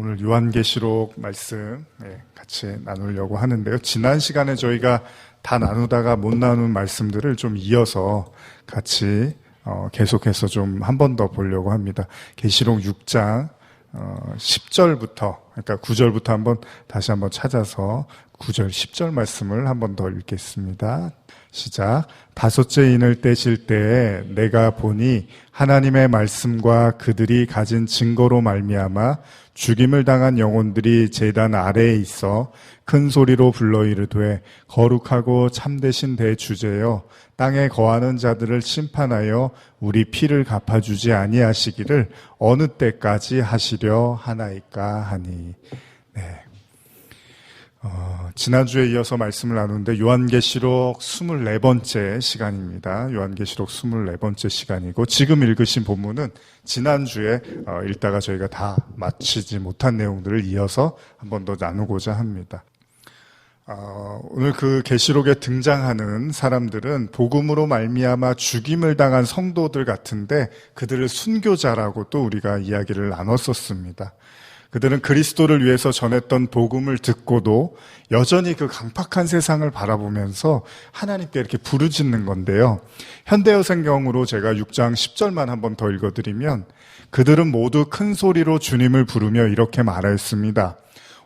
오늘 요한계시록 말씀 같이 나누려고 하는데요. 지난 시간에 저희가 다 나누다가 못 나눈 말씀들을 좀 이어서 같이 계속해서 좀 한 번 더 보려고 합니다. 계시록 6장 10절부터 그러니까 9절부터 한번 다시 한번 찾아서 9절 10절 말씀을 한 번 더 읽겠습니다. 시작. 다섯째 인을 떼실 때에 내가 보니 하나님의 말씀과 그들이 가진 증거로 말미암아 죽임을 당한 영혼들이 제단 아래에 있어 큰 소리로 불러 이르되 거룩하고 참되신 대주제여 땅에 거하는 자들을 심판하여 우리 피를 갚아주지 아니하시기를 어느 때까지 하시려 하나이까 하니. 네. 지난주에 이어서 말씀을 나누는데 요한계시록 24번째 시간입니다. 요한계시록 24번째 시간이고 지금 읽으신 본문은 지난주에 읽다가 저희가 다 마치지 못한 내용들을 이어서 한 번 더 나누고자 합니다. 오늘 그 계시록에 등장하는 사람들은 복음으로 말미암아 죽임을 당한 성도들 같은데 그들을 순교자라고 또 우리가 이야기를 나눴었습니다. 그들은 그리스도를 위해서 전했던 복음을 듣고도 여전히 그 강팍한 세상을 바라보면서 하나님께 이렇게 부르짖는 건데요. 현대어 성경으로 제가 6장 10절만 한번 더 읽어드리면 그들은 모두 큰 소리로 주님을 부르며 이렇게 말하였습니다.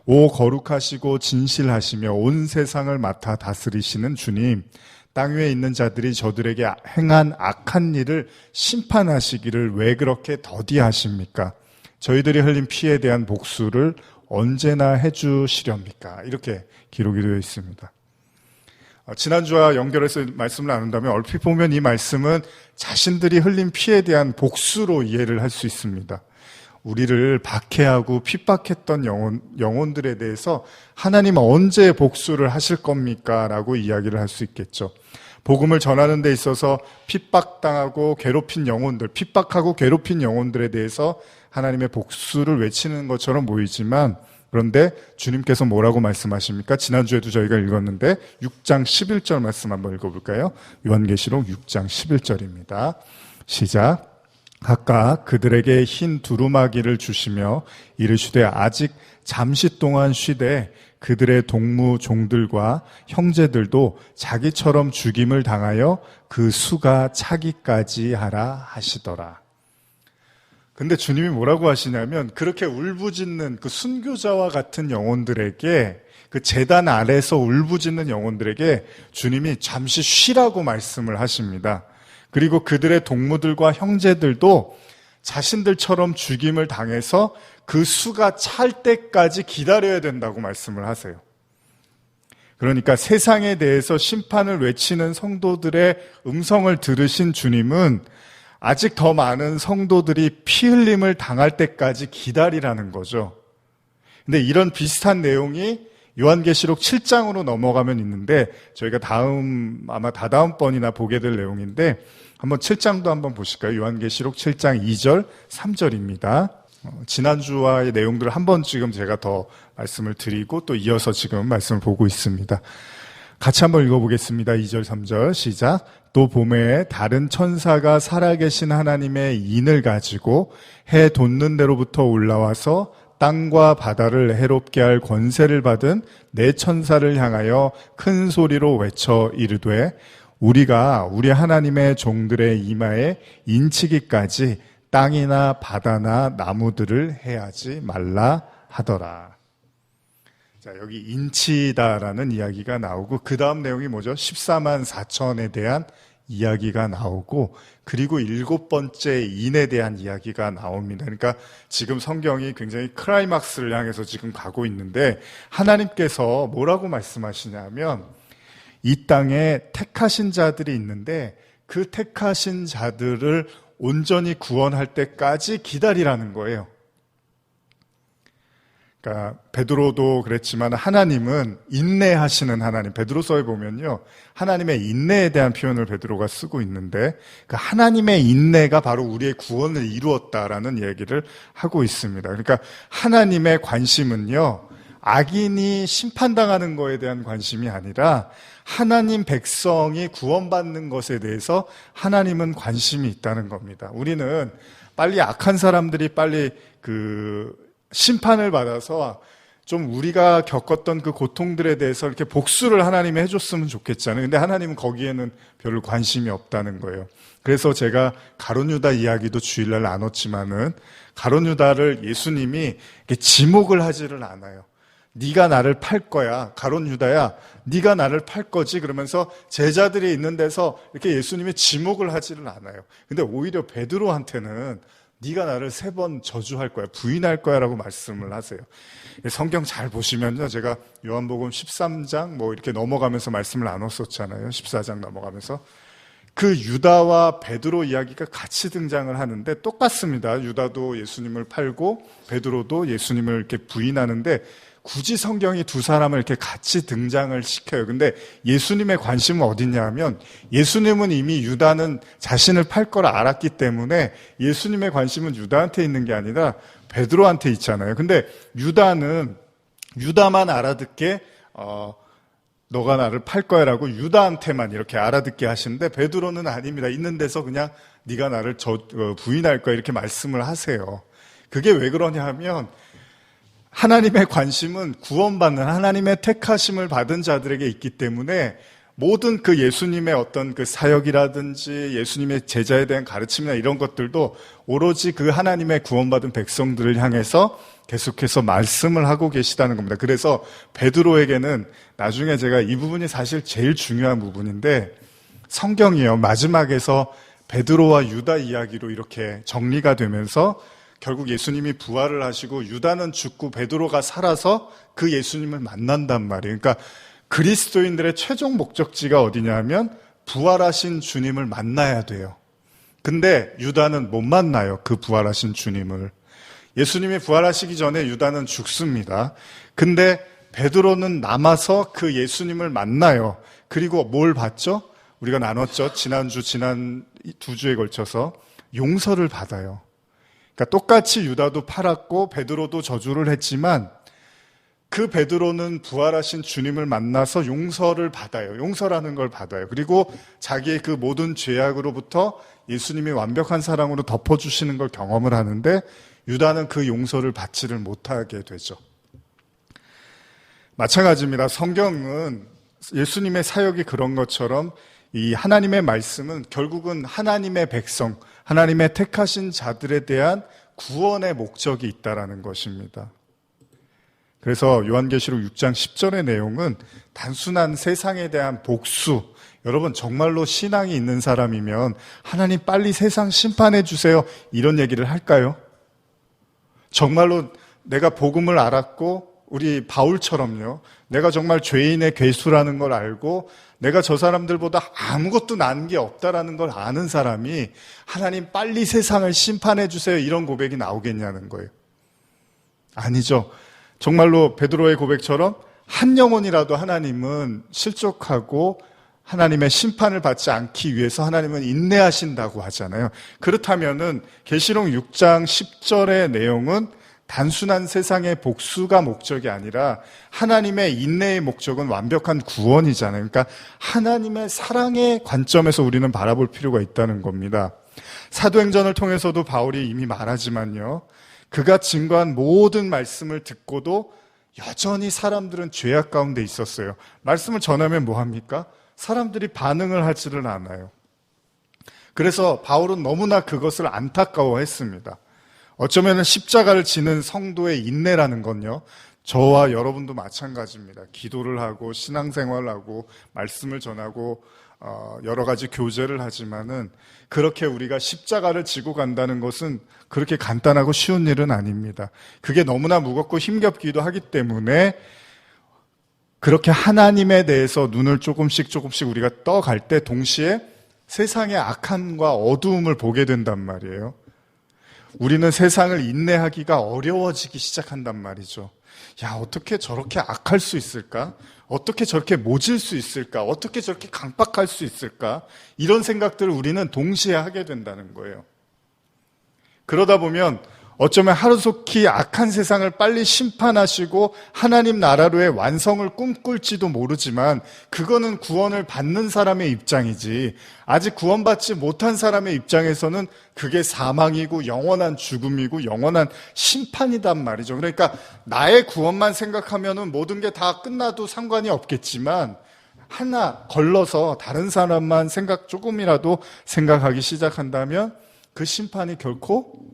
오 거룩하시고 진실하시며 온 세상을 맡아 다스리시는 주님, 땅 위에 있는 자들이 저들에게 행한 악한 일을 심판하시기를 왜 그렇게 더디하십니까? 저희들이 흘린 피에 대한 복수를 언제나 해주시렵니까? 이렇게 기록이 되어 있습니다. 지난주와 연결해서 말씀을 나눈다면 얼핏 보면 이 말씀은 자신들이 흘린 피에 대한 복수로 이해를 할 수 있습니다. 우리를 박해하고 핍박했던 영혼들에 대해서 하나님은 언제 복수를 하실 겁니까? 라고 이야기를 할 수 있겠죠. 복음을 전하는 데 있어서 핍박당하고 괴롭힌 영혼들, 핍박하고 괴롭힌 영혼들에 대해서 하나님의 복수를 외치는 것처럼 보이지만 그런데 주님께서 뭐라고 말씀하십니까? 지난주에도 저희가 읽었는데 6장 11절 말씀 한번 읽어볼까요? 요한계시록 6장 11절입니다. 시작. 각각 그들에게 흰 두루마기를 주시며 이르시되 아직 잠시 동안 쉬되 그들의 동무 종들과 형제들도 자기처럼 죽임을 당하여 그 수가 차기까지 하라 하시더라. 근데 주님이 뭐라고 하시냐면 그렇게 울부짖는 그 순교자와 같은 영혼들에게 그 제단 아래서 울부짖는 영혼들에게 주님이 잠시 쉬라고 말씀을 하십니다. 그리고 그들의 동무들과 형제들도 자신들처럼 죽임을 당해서 그 수가 찰 때까지 기다려야 된다고 말씀을 하세요. 그러니까 세상에 대해서 심판을 외치는 성도들의 음성을 들으신 주님은 아직 더 많은 성도들이 피 흘림을 당할 때까지 기다리라는 거죠. 근데 이런 비슷한 내용이 요한계시록 7장으로 넘어가면 있는데 저희가 아마 다다음번이나 보게 될 내용인데 한번 7장도 한번 보실까요? 요한계시록 7장 2절, 3절입니다. 지난주와의 내용들을 한번 지금 제가 더 말씀을 드리고 또 이어서 지금 말씀을 보고 있습니다. 같이 한번 읽어보겠습니다. 2절, 3절 시작. 또 봄에 다른 천사가 살아계신 하나님의 인을 가지고 해 돋는 데로부터 올라와서 땅과 바다를 해롭게 할 권세를 받은 네 천사를 향하여 큰 소리로 외쳐 이르되 우리가 우리 하나님의 종들의 이마에 인치기까지 땅이나 바다나 나무들을 해하지 말라 하더라. 자, 여기 인치다라는 이야기가 나오고 그 다음 내용이 뭐죠? 14만 4천에 대한 이야기가 나오고 그리고 7번째 인에 대한 이야기가 나옵니다. 그러니까 지금 성경이 굉장히 클라이막스를 향해서 지금 가고 있는데 하나님께서 뭐라고 말씀하시냐면 이 땅에 택하신 자들이 있는데 그 택하신 자들을 온전히 구원할 때까지 기다리라는 거예요. 그러니까 베드로도 그랬지만 하나님은 인내하시는 하나님. 베드로서에 보면요. 하나님의 인내에 대한 표현을 베드로가 쓰고 있는데 그 하나님의 인내가 바로 우리의 구원을 이루었다라는 얘기를 하고 있습니다. 그러니까 하나님의 관심은요. 악인이 심판당하는 것에 대한 관심이 아니라 하나님 백성이 구원받는 것에 대해서 하나님은 관심이 있다는 겁니다. 우리는 빨리 악한 사람들이 빨리 심판을 받아서 좀 우리가 겪었던 그 고통들에 대해서 이렇게 복수를 하나님이 해줬으면 좋겠잖아요. 근데 하나님은 거기에는 별로 관심이 없다는 거예요. 그래서 제가 가룟 유다 이야기도 주일날 나눴지만은 가룟 유다를 예수님이 이렇게 지목을 하지를 않아요. 네가 나를 팔 거야. 가룟 유다야, 네가 나를 팔 거지. 그러면서 제자들이 있는 데서 이렇게 예수님이 지목을 하지를 않아요. 근데 오히려 베드로한테는 네가 나를 3번 저주할 거야, 부인할 거야 라고 말씀을 하세요. 성경 잘 보시면요, 제가 요한복음 13장 이렇게 넘어가면서 말씀을 나눴었잖아요. 14장 넘어가면서 그 유다와 베드로 이야기가 같이 등장을 하는데 똑같습니다. 유다도 예수님을 팔고 베드로도 예수님을 이렇게 부인하는데 굳이 성경이 두 사람을 이렇게 같이 등장을 시켜요. 근데 예수님의 관심은 어디냐 하면, 예수님은 이미 유다는 자신을 팔 걸 알았기 때문에 예수님의 관심은 유다한테 있는 게 아니라 베드로한테 있잖아요. 근데 유다는 유다만 알아듣게 너가 나를 팔 거야 라고 유다한테만 이렇게 알아듣게 하시는데, 베드로는 아닙니다. 있는 데서 그냥 네가 나를 부인할 거야 이렇게 말씀을 하세요. 그게 왜 그러냐 하면, 하나님의 관심은 구원받는, 하나님의 택하심을 받은 자들에게 있기 때문에 모든 그 예수님의 어떤 그 사역이라든지 예수님의 제자에 대한 가르침이나 이런 것들도 오로지 그 하나님의 구원받은 백성들을 향해서 계속해서 말씀을 하고 계시다는 겁니다. 그래서 베드로에게는, 나중에 제가 이 부분이 사실 제일 중요한 부분인데, 성경이요, 마지막에서 베드로와 유다 이야기로 이렇게 정리가 되면서 결국 예수님이 부활을 하시고 유다는 죽고 베드로가 살아서 그 예수님을 만난단 말이에요. 그러니까 그리스도인들의 최종 목적지가 어디냐면 부활하신 주님을 만나야 돼요. 근데 유다는 못 만나요, 그 부활하신 주님을. 예수님이 부활하시기 전에 유다는 죽습니다. 근데 베드로는 남아서 그 예수님을 만나요. 그리고 뭘 받죠? 우리가 나눴죠. 지난 2주에 걸쳐서 용서를 받아요. 그러니까 똑같이 유다도 팔았고 베드로도 저주를 했지만 그 베드로는 부활하신 주님을 만나서 용서를 받아요. 용서라는 걸 받아요. 그리고 자기의 그 모든 죄악으로부터 예수님이 완벽한 사랑으로 덮어주시는 걸 경험을 하는데, 유다는 그 용서를 받지를 못하게 되죠. 마찬가지입니다. 성경은 예수님의 사역이 그런 것처럼 이 하나님의 말씀은 결국은 하나님의 백성, 하나님의 택하신 자들에 대한 구원의 목적이 있다라는 것입니다. 그래서 요한계시록 6장 10절의 내용은 단순한 세상에 대한 복수, 여러분 정말로 신앙이 있는 사람이면 하나님 빨리 세상 심판해 주세요 이런 얘기를 할까요? 정말로 내가 복음을 알았고 우리 바울처럼요, 내가 정말 죄인의 괴수라는 걸 알고 내가 저 사람들보다 아무것도 난 게 없다라는 걸 아는 사람이 하나님 빨리 세상을 심판해 주세요 이런 고백이 나오겠냐는 거예요. 아니죠. 정말로 베드로의 고백처럼 한 영혼이라도 하나님은 실족하고 하나님의 심판을 받지 않기 위해서 하나님은 인내하신다고 하잖아요. 그렇다면은 계시록 6장 10절의 내용은 단순한 세상의 복수가 목적이 아니라 하나님의 인내의 목적은 완벽한 구원이잖아요. 그러니까 하나님의 사랑의 관점에서 우리는 바라볼 필요가 있다는 겁니다. 사도행전을 통해서도 바울이 이미 말하지만요, 그가 증거한 모든 말씀을 듣고도 여전히 사람들은 죄악 가운데 있었어요. 말씀을 전하면 뭐합니까? 사람들이 반응을 하지를 않아요. 그래서 바울은 너무나 그것을 안타까워했습니다. 어쩌면 십자가를 지는 성도의 인내라는 건요, 저와 여러분도 마찬가지입니다. 기도를 하고 신앙생활을 하고 말씀을 전하고 여러 가지 교제를 하지만은 그렇게 우리가 십자가를 지고 간다는 것은 그렇게 간단하고 쉬운 일은 아닙니다. 그게 너무나 무겁고 힘겹기도 하기 때문에 그렇게 하나님에 대해서 눈을 조금씩 우리가 떠갈 때 동시에 세상의 악함과 어두움을 보게 된단 말이에요. 우리는 세상을 인내하기가 어려워지기 시작한단 말이죠. 야, 어떻게 저렇게 악할 수 있을까? 어떻게 저렇게 모질 수 있을까? 어떻게 저렇게 강박할 수 있을까? 이런 생각들을 우리는 동시에 하게 된다는 거예요. 그러다 보면 어쩌면 하루속히 악한 세상을 빨리 심판하시고 하나님 나라로의 완성을 꿈꿀지도 모르지만 그거는 구원을 받는 사람의 입장이지 아직 구원받지 못한 사람의 입장에서는 그게 사망이고 영원한 죽음이고 영원한 심판이단 말이죠. 그러니까 나의 구원만 생각하면은 모든 게 다 끝나도 상관이 없겠지만 하나 걸러서 다른 사람만 조금이라도 생각하기 시작한다면 그 심판이 결코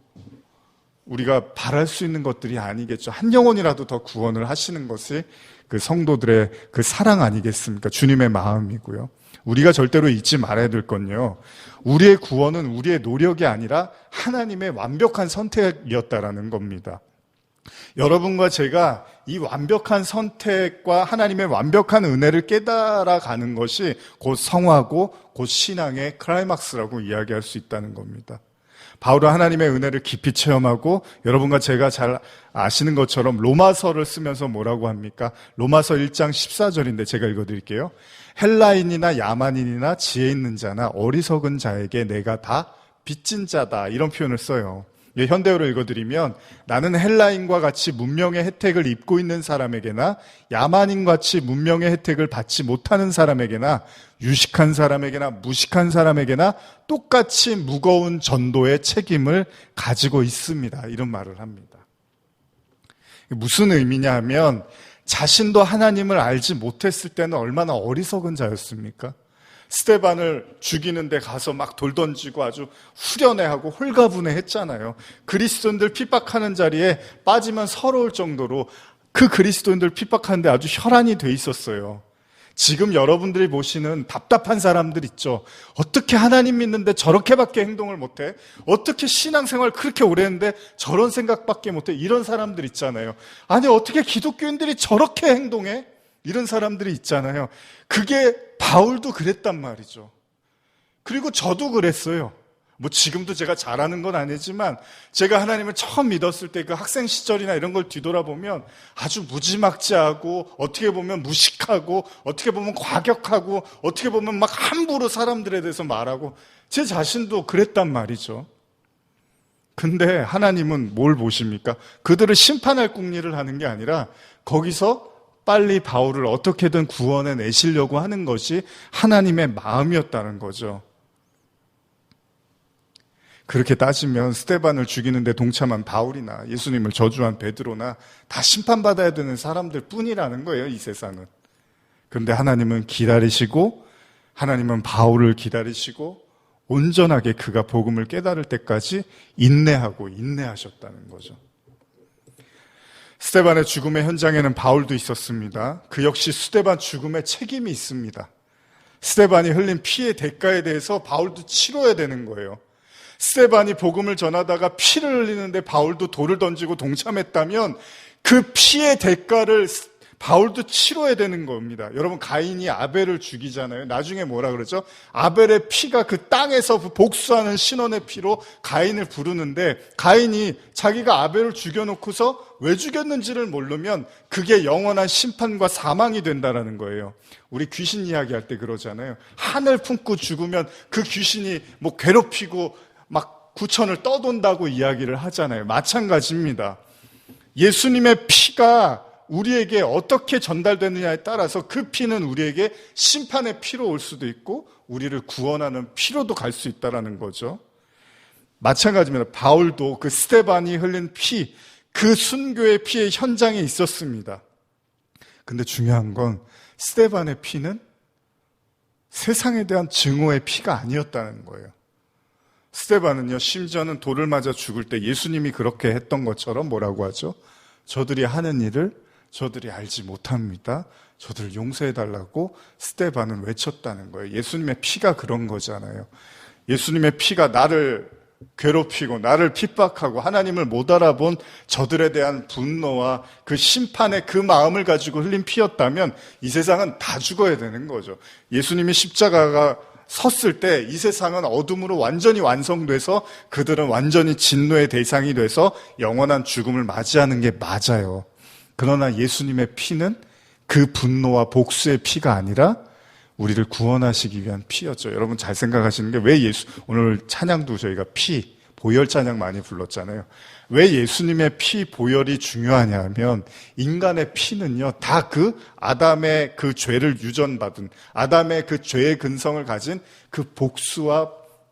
우리가 바랄 수 있는 것들이 아니겠죠. 한 영혼이라도 더 구원을 하시는 것이 그 성도들의 그 사랑 아니겠습니까? 주님의 마음이고요. 우리가 절대로 잊지 말아야 될 건요. 우리의 구원은 우리의 노력이 아니라 하나님의 완벽한 선택이었다라는 겁니다. 여러분과 제가 이 완벽한 선택과 하나님의 완벽한 은혜를 깨달아가는 것이 곧 성화고 곧 신앙의 클라이막스라고 이야기할 수 있다는 겁니다. 바울은 하나님의 은혜를 깊이 체험하고 여러분과 제가 잘 아시는 것처럼 로마서를 쓰면서 뭐라고 합니까? 로마서 1장 14절인데 제가 읽어드릴게요. 헬라인이나 야만인이나 지혜 있는 자나 어리석은 자에게 내가 다 빚진 자다 이런 표현을 써요. 현대어로 읽어드리면 나는 헬라인과 같이 문명의 혜택을 입고 있는 사람에게나 야만인같이 문명의 혜택을 받지 못하는 사람에게나 유식한 사람에게나 무식한 사람에게나 똑같이 무거운 전도의 책임을 가지고 있습니다. 이런 말을 합니다. 무슨 의미냐 하면 자신도 하나님을 알지 못했을 때는 얼마나 어리석은 자였습니까? 스데반을 죽이는데 가서 막 돌 던지고 아주 후련해하고 홀가분해했잖아요. 그리스도인들 핍박하는 자리에 빠지면 서러울 정도로 그 그리스도인들 핍박하는데 아주 혈안이 돼 있었어요. 지금 여러분들이 보시는 답답한 사람들 있죠. 어떻게 하나님 믿는데 저렇게밖에 행동을 못해? 어떻게 신앙생활 그렇게 오래 했는데 저런 생각밖에 못해? 이런 사람들 있잖아요. 아니 어떻게 기독교인들이 저렇게 행동해? 이런 사람들이 있잖아요. 그게 바울도 그랬단 말이죠. 그리고 저도 그랬어요. 뭐 지금도 제가 잘하는 건 아니지만 제가 하나님을 처음 믿었을 때 그 학생 시절이나 이런 걸 뒤돌아보면 아주 무지막지하고 어떻게 보면 무식하고 어떻게 보면 과격하고 어떻게 보면 막 함부로 사람들에 대해서 말하고 제 자신도 그랬단 말이죠. 근데 하나님은 뭘 보십니까? 그들을 심판할 궁리를 하는 게 아니라 거기서 빨리 바울을 어떻게든 구원해 내시려고 하는 것이 하나님의 마음이었다는 거죠. 그렇게 따지면 스데반을 죽이는데 동참한 바울이나 예수님을 저주한 베드로나 다 심판받아야 되는 사람들 뿐이라는 거예요, 이 세상은. 그런데 하나님은 기다리시고 하나님은 바울을 기다리시고 온전하게 그가 복음을 깨달을 때까지 인내하셨다는 거죠. 스데반의 죽음의 현장에는 바울도 있었습니다. 그 역시 스데반 죽음에 책임이 있습니다. 스데반이 흘린 피의 대가에 대해서 바울도 치러야 되는 거예요. 스데반이 복음을 전하다가 피를 흘리는데 바울도 돌을 던지고 동참했다면 그 피의 대가를 바울도 치러야 되는 겁니다. 여러분 가인이 아벨을 죽이잖아요. 나중에 뭐라 그러죠? 아벨의 피가 그 땅에서 복수하는 신원의 피로 가인을 부르는데 가인이 자기가 아벨을 죽여놓고서 왜 죽였는지를 모르면 그게 영원한 심판과 사망이 된다라는 거예요. 우리 귀신 이야기할 때 그러잖아요. 한을 품고 죽으면 그 귀신이 뭐 괴롭히고 막 구천을 떠돈다고 이야기를 하잖아요. 마찬가지입니다. 예수님의 피가 우리에게 어떻게 전달되느냐에 따라서 그 피는 우리에게 심판의 피로 올 수도 있고 우리를 구원하는 피로도 갈 수 있다는 거죠. 마찬가지입니다. 바울도 그 스데반이 흘린 피, 그 순교의 피의 현장에 있었습니다. 근데 중요한 건 스데반의 피는 세상에 대한 증오의 피가 아니었다는 거예요. 스데반은요, 심지어는 돌을 맞아 죽을 때 예수님이 그렇게 했던 것처럼 뭐라고 하죠? 저들이 하는 일을 저들이 알지 못합니다. 저들을 용서해달라고 스데반은 외쳤다는 거예요. 예수님의 피가 그런 거잖아요. 예수님의 피가 나를 괴롭히고 나를 핍박하고 하나님을 못 알아본 저들에 대한 분노와 그 심판의 그 마음을 가지고 흘린 피였다면 이 세상은 다 죽어야 되는 거죠. 예수님이 십자가가 섰을 때 이 세상은 어둠으로 완전히 완성돼서 그들은 완전히 진노의 대상이 돼서 영원한 죽음을 맞이하는 게 맞아요. 그러나 예수님의 피는 그 분노와 복수의 피가 아니라 우리를 구원하시기 위한 피였죠. 여러분 잘 생각하시는 게 왜 오늘 찬양도 저희가 피, 보혈 찬양 많이 불렀잖아요. 왜 예수님의 피 보혈이 중요하냐 하면 인간의 피는요, 다 그 아담의 그 죄를 유전받은, 아담의 그 죄의 근성을 가진 그 복수와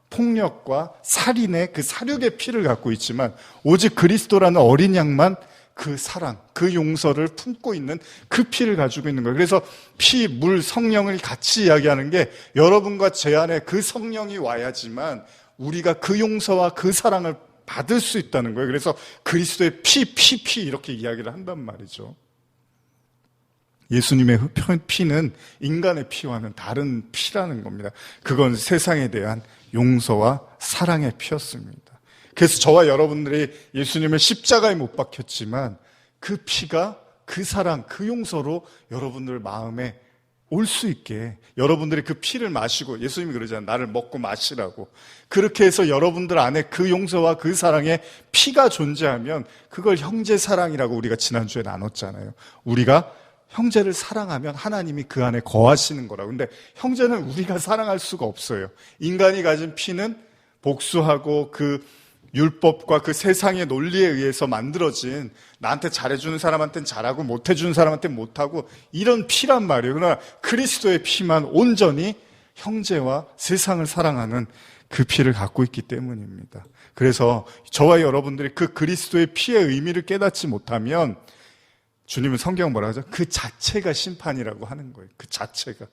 폭력과 살인의 그 사륙의 피를 갖고 있지만, 오직 그리스도라는 어린 양만 그 사랑, 그 용서를 품고 있는 그 피를 가지고 있는 거예요. 그래서 피, 물, 성령을 같이 이야기하는 게, 여러분과 제 안에 그 성령이 와야지만 우리가 그 용서와 그 사랑을 받을 수 있다는 거예요. 그래서 그리스도의 피 이렇게 이야기를 한단 말이죠. 예수님의 피는 인간의 피와는 다른 피라는 겁니다. 그건 세상에 대한 용서와 사랑의 피였습니다. 그래서 저와 여러분들이 예수님을 십자가에 못 박혔지만 그 피가, 그 사랑, 그 용서로 여러분들 마음에 올 수 있게, 여러분들이 그 피를 마시고, 예수님이 그러잖아요. 나를 먹고 마시라고. 그렇게 해서 여러분들 안에 그 용서와 그 사랑의 피가 존재하면 그걸 형제 사랑이라고 우리가 지난주에 나눴잖아요. 우리가 형제를 사랑하면 하나님이 그 안에 거하시는 거라고. 근데 형제는 우리가 사랑할 수가 없어요. 인간이 가진 피는 복수하고 그 율법과 그 세상의 논리에 의해서 만들어진, 나한테 잘해주는 사람한테는 잘하고 못해주는 사람한테는 못하고, 이런 피란 말이에요. 그러나 그리스도의 피만 온전히 형제와 세상을 사랑하는 그 피를 갖고 있기 때문입니다. 그래서 저와 여러분들이 그 그리스도의 피의 의미를 깨닫지 못하면, 주님은 성경 뭐라 하죠? 그 자체가 심판이라고 하는 거예요. 그 자체가.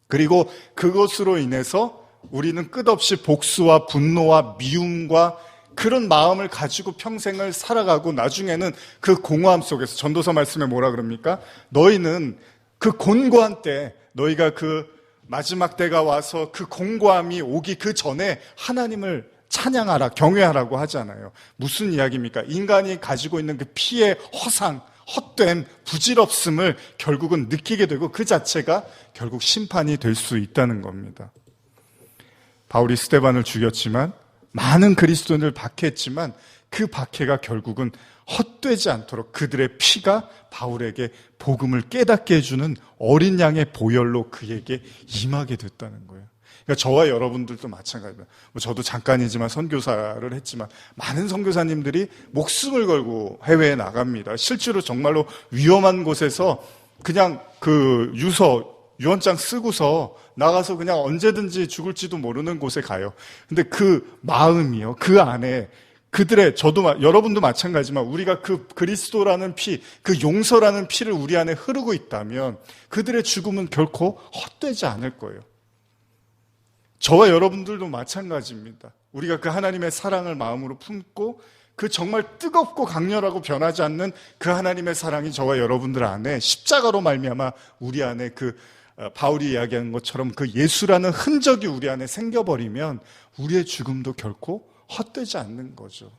그리고 그것으로 인해서 우리는 끝없이 복수와 분노와 미움과 그런 마음을 가지고 평생을 살아가고, 나중에는 그 공허함 속에서, 전도서 말씀에 뭐라 그럽니까? 너희는 그 곤고한 때, 너희가 그 마지막 때가 와서 그 공고함이 오기 그 전에 하나님을 찬양하라, 경외하라고 하잖아요. 무슨 이야기입니까? 인간이 가지고 있는 그 피의 허상, 헛된 부질없음을 결국은 느끼게 되고, 그 자체가 결국 심판이 될 수 있다는 겁니다. 바울이 스데반을 죽였지만, 많은 그리스도인을 박해했지만, 그 박해가 결국은 헛되지 않도록 그들의 피가 바울에게 복음을 깨닫게 해주는 어린 양의 보혈로 그에게 임하게 됐다는 거예요. 그러니까 저와 여러분들도 마찬가지입니다. 저도 잠깐이지만 선교사를 했지만, 많은 선교사님들이 목숨을 걸고 해외에 나갑니다. 실제로 정말로 위험한 곳에서 그냥 그 유언장 쓰고서 나가서 그냥 언제든지 죽을지도 모르는 곳에 가요. 근데 그 마음이요, 그 안에 그들의, 여러분도 마찬가지지만 우리가 그 그리스도라는 피, 그 용서라는 피를 우리 안에 흐르고 있다면 그들의 죽음은 결코 헛되지 않을 거예요. 저와 여러분들도 마찬가지입니다. 우리가 그 하나님의 사랑을 마음으로 품고, 그 정말 뜨겁고 강렬하고 변하지 않는 그 하나님의 사랑이 저와 여러분들 안에 십자가로 말미암아 우리 안에 그 바울이 이야기한 것처럼 그 예수라는 흔적이 우리 안에 생겨버리면 우리의 죽음도 결코 헛되지 않는 거죠.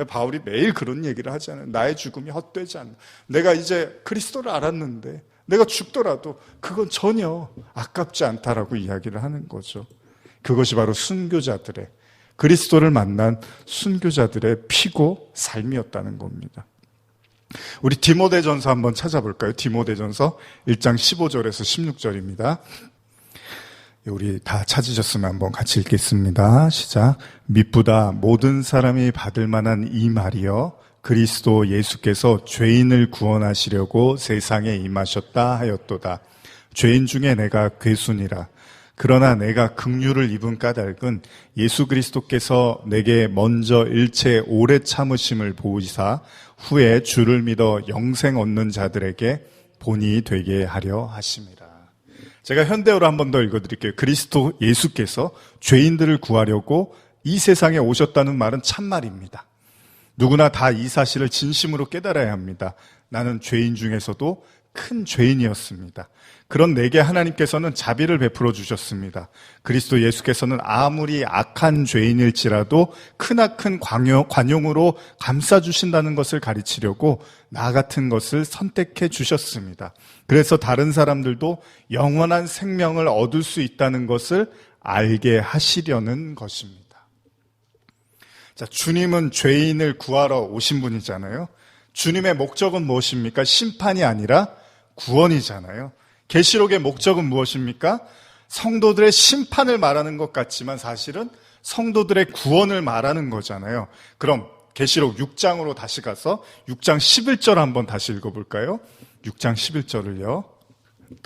바울이 매일 그런 얘기를 하잖아요. 나의 죽음이 헛되지 않는다. 내가 이제 그리스도를 알았는데 내가 죽더라도 그건 전혀 아깝지 않다라고 이야기를 하는 거죠. 그것이 바로 순교자들의, 그리스도를 만난 순교자들의 피고 삶이었다는 겁니다. 우리 디모데전서 한번 찾아볼까요? 디모데전서 1장 15절에서 16절입니다. 우리 다 찾으셨으면 한번 같이 읽겠습니다. 시작. 미쁘다 모든 사람이 받을 만한 이 말이여, 그리스도 예수께서 죄인을 구원하시려고 세상에 임하셨다 하였도다. 죄인 중에 내가 괴순이라. 그러나 내가 긍휼을 입은 까닭은 예수 그리스도께서 내게 먼저 일체 오래 참으심을 보이사 후에 주를 믿어 영생 얻는 자들에게 본이 되게 하려 하심이라. 제가 현대어로 한 번 더 읽어드릴게요. 그리스도 예수께서 죄인들을 구하려고 이 세상에 오셨다는 말은 참말입니다. 누구나 다 이 사실을 진심으로 깨달아야 합니다. 나는 죄인 중에서도 큰 죄인이었습니다. 그런 내게 하나님께서는 자비를 베풀어 주셨습니다. 그리스도 예수께서는 아무리 악한 죄인일지라도 크나큰 관용으로 감싸주신다는 것을 가르치려고 나 같은 것을 선택해 주셨습니다. 그래서 다른 사람들도 영원한 생명을 얻을 수 있다는 것을 알게 하시려는 것입니다. 자, 주님은 죄인을 구하러 오신 분이잖아요. 주님의 목적은 무엇입니까? 심판이 아니라 구원이잖아요. 계시록의 목적은 무엇입니까? 성도들의 심판을 말하는 것 같지만 사실은 성도들의 구원을 말하는 거잖아요. 그럼 계시록 6장으로 다시 가서 6장 11절 한번 다시 읽어볼까요? 6장 11절을요.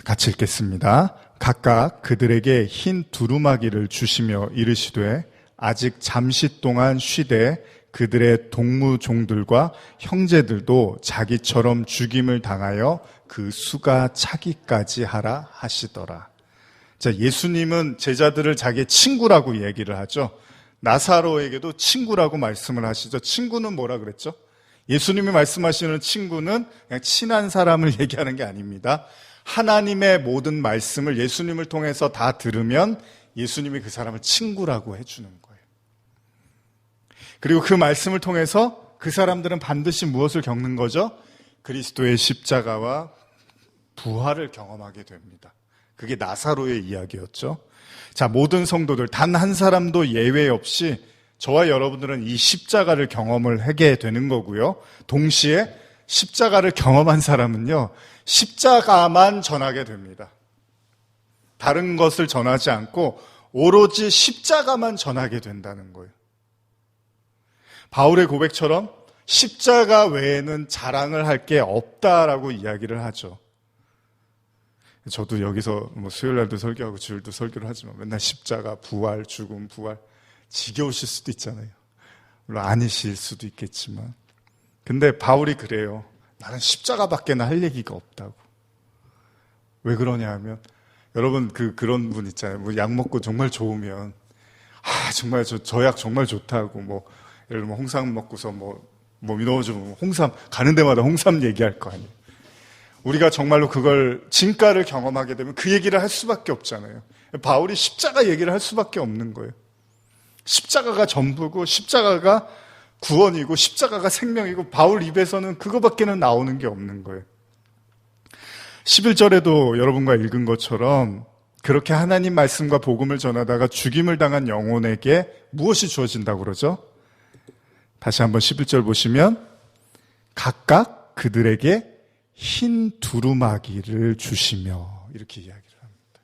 같이 읽겠습니다. 각각 그들에게 흰 두루마기를 주시며 이르시되 아직 잠시 동안 쉬되 그들의 동무종들과 형제들도 자기처럼 죽임을 당하여 그 수가 차기까지 하라 하시더라. 자, 예수님은 제자들을 자기의 친구라고 얘기를 하죠. 나사로에게도 친구라고 말씀을 하시죠. 친구는 뭐라 그랬죠? 예수님이 말씀하시는 친구는 그냥 친한 사람을 얘기하는 게 아닙니다. 하나님의 모든 말씀을 예수님을 통해서 다 들으면 예수님이 그 사람을 친구라고 해주는 거예요. 그리고 그 말씀을 통해서 그 사람들은 반드시 무엇을 겪는 거죠? 그리스도의 십자가와 부활을 경험하게 됩니다. 그게 나사로의 이야기였죠. 자, 모든 성도들 단 한 사람도 예외 없이 저와 여러분들은 이 십자가를 경험을 하게 되는 거고요. 동시에 십자가를 경험한 사람은요, 십자가만 전하게 됩니다. 다른 것을 전하지 않고 오로지 십자가만 전하게 된다는 거예요. 바울의 고백처럼 십자가 외에는 자랑을 할 게 없다라고 이야기를 하죠. 저도 여기서 수요일날도 설교하고 주일도 설교를 하지만 맨날 십자가, 부활, 죽음, 부활 지겨우실 수도 있잖아요. 물론 아니실 수도 있겠지만. 근데 바울이 그래요. 나는 십자가밖에 할 얘기가 없다고. 왜 그러냐 하면 여러분 그런 분 있잖아요. 약 먹고 정말 좋으면 정말 저 약 정말 좋다고 예를 들면 홍삼 먹고서 몸이 너무 좋으면 홍삼 가는 데마다 홍삼 얘기할 거 아니에요. 우리가 정말로 그걸 진가를 경험하게 되면 그 얘기를 할 수밖에 없잖아요. 바울이 십자가 얘기를 할 수밖에 없는 거예요. 십자가가 전부고 십자가가 구원이고 십자가가 생명이고 바울 입에서는 그거밖에는 나오는 게 없는 거예요. 11절에도 여러분과 읽은 것처럼 그렇게 하나님 말씀과 복음을 전하다가 죽임을 당한 영혼에게 무엇이 주어진다고 그러죠? 다시 한번 11절 보시면 각각 그들에게 흰 두루마기를 주시며 이렇게 이야기를 합니다.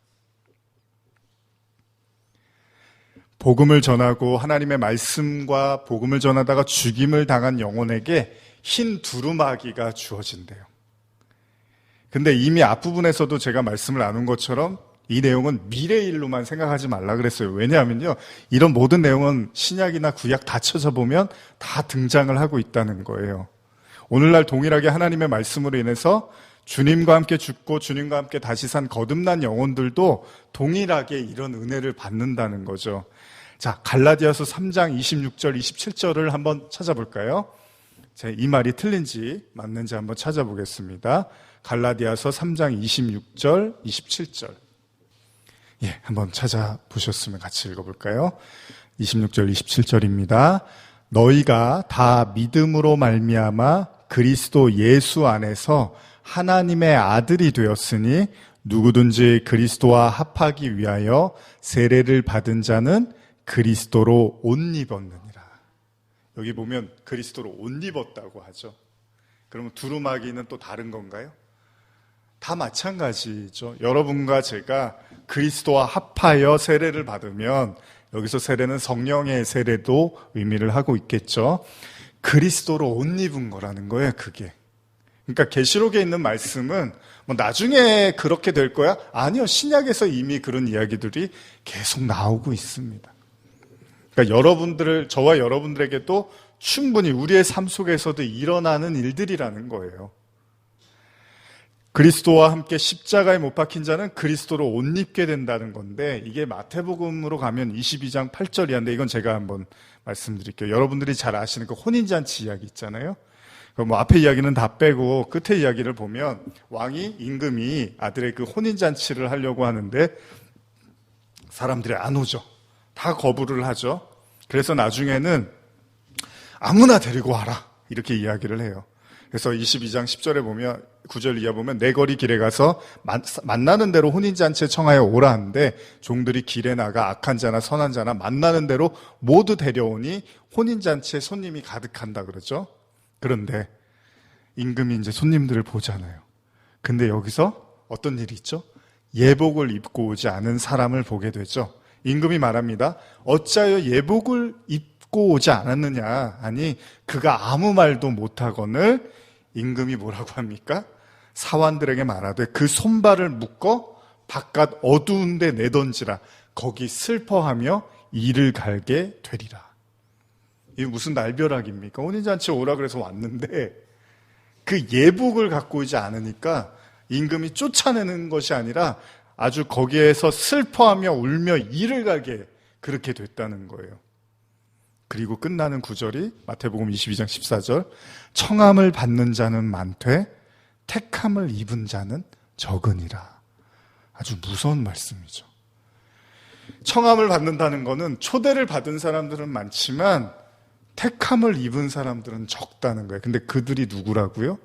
복음을 전하고 하나님의 말씀과 복음을 전하다가 죽임을 당한 영혼에게 흰 두루마기가 주어진대요. 근데 이미 앞부분에서도 제가 말씀을 나눈 것처럼 이 내용은 미래일로만 생각하지 말라 그랬어요. 왜냐하면요, 이런 모든 내용은 신약이나 구약 다 찾아보면 다 등장을 하고 있다는 거예요. 오늘날 동일하게 하나님의 말씀으로 인해서 주님과 함께 죽고 주님과 함께 다시 산 거듭난 영혼들도 동일하게 이런 은혜를 받는다는 거죠. 자, 갈라디아서 3장 26절, 27절을 한번 찾아볼까요? 제 이 말이 틀린지 맞는지 한번 찾아보겠습니다. 갈라디아서 3장 26절, 27절. 한번 찾아보셨으면 같이 읽어볼까요? 26절, 27절입니다. 너희가 다 믿음으로 말미암아 그리스도 예수 안에서 하나님의 아들이 되었으니 누구든지 그리스도와 합하기 위하여 세례를 받은 자는 그리스도로 옷 입었느니라. 여기 보면 그리스도로 옷 입었다고 하죠. 그러면 두루마기는 또 다른 건가요? 다 마찬가지죠. 여러분과 제가 그리스도와 합하여 세례를 받으면 여기서 세례는 성령의 세례도 의미를 하고 있겠죠. 그리스도로 옷 입은 거라는 거예요, 그게. 그러니까 계시록에 있는 말씀은 나중에 그렇게 될 거야? 아니요, 신약에서 이미 그런 이야기들이 계속 나오고 있습니다. 그러니까 저와 여러분들에게도 충분히 우리의 삶 속에서도 일어나는 일들이라는 거예요. 그리스도와 함께 십자가에 못 박힌 자는 그리스도로 옷 입게 된다는 건데, 이게 마태복음으로 가면 22장 8절이한데 이건 제가 한번 말씀드릴게요. 여러분들이 잘 아시는 그 혼인잔치 이야기 있잖아요. 앞에 이야기는 다 빼고 끝에 이야기를 보면 왕이 임금이 아들의 그 혼인잔치를 하려고 하는데 사람들이 안 오죠. 다 거부를 하죠. 그래서 나중에는 아무나 데리고 와라 이렇게 이야기를 해요. 그래서 22장 10절에 보면 9절 이하 보면 내 거리 길에 가서 만나는 대로 혼인잔치에 청하여 오라 하는데 종들이 길에 나가 악한 자나 선한 자나 만나는 대로 모두 데려오니 혼인잔치에 손님이 가득한다 그러죠. 그런데 임금이 이제 손님들을 보잖아요. 근데 여기서 어떤 일이 있죠? 예복을 입고 오지 않은 사람을 보게 되죠. 임금이 말합니다. 어찌하여 예복을 입고 오지 않았느냐. 아니 그가 아무 말도 못하거늘 임금이 뭐라고 합니까? 사환들에게 말하되 그 손발을 묶어 바깥 어두운 데 내던지라. 거기 슬퍼하며 이를 갈게 되리라. 이게 무슨 날벼락입니까? 혼인잔치에 오라 그래서 왔는데 그 예복을 갖고 오지 않으니까 임금이 쫓아내는 것이 아니라 아주 거기에서 슬퍼하며 울며 이를 가게 그렇게 됐다는 거예요. 그리고 끝나는 구절이 마태복음 22장 14절 청함을 받는 자는 많되 택함을 입은 자는 적으니라. 아주 무서운 말씀이죠. 청함을 받는다는 것은 초대를 받은 사람들은 많지만 택함을 입은 사람들은 적다는 거예요. 근데 그들이 누구라고요?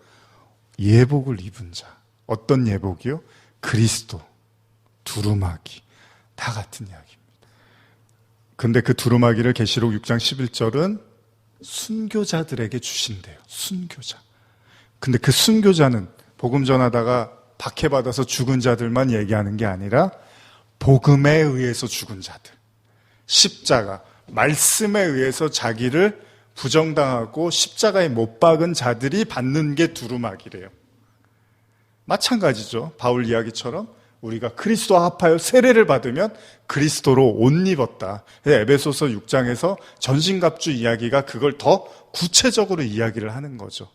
예복을 입은 자. 어떤 예복이요? 그리스도, 두루마기, 다 같은 이야기입니다. 근데 그 두루마기를 계시록 6장 11절은 순교자들에게 주신대요. 순교자. 근데 그 순교자는 복음 전하다가 박해받아서 죽은 자들만 얘기하는 게 아니라 복음에 의해서 죽은 자들, 십자가, 말씀에 의해서 자기를 부정당하고 십자가에 못 박은 자들이 받는 게 두루마기래요. 마찬가지죠. 바울 이야기처럼 우리가 그리스도와 합하여 세례를 받으면 그리스도로 옷 입었다. 에베소서 6장에서 전신갑주 이야기가 그걸 더 구체적으로 이야기를 하는 거죠.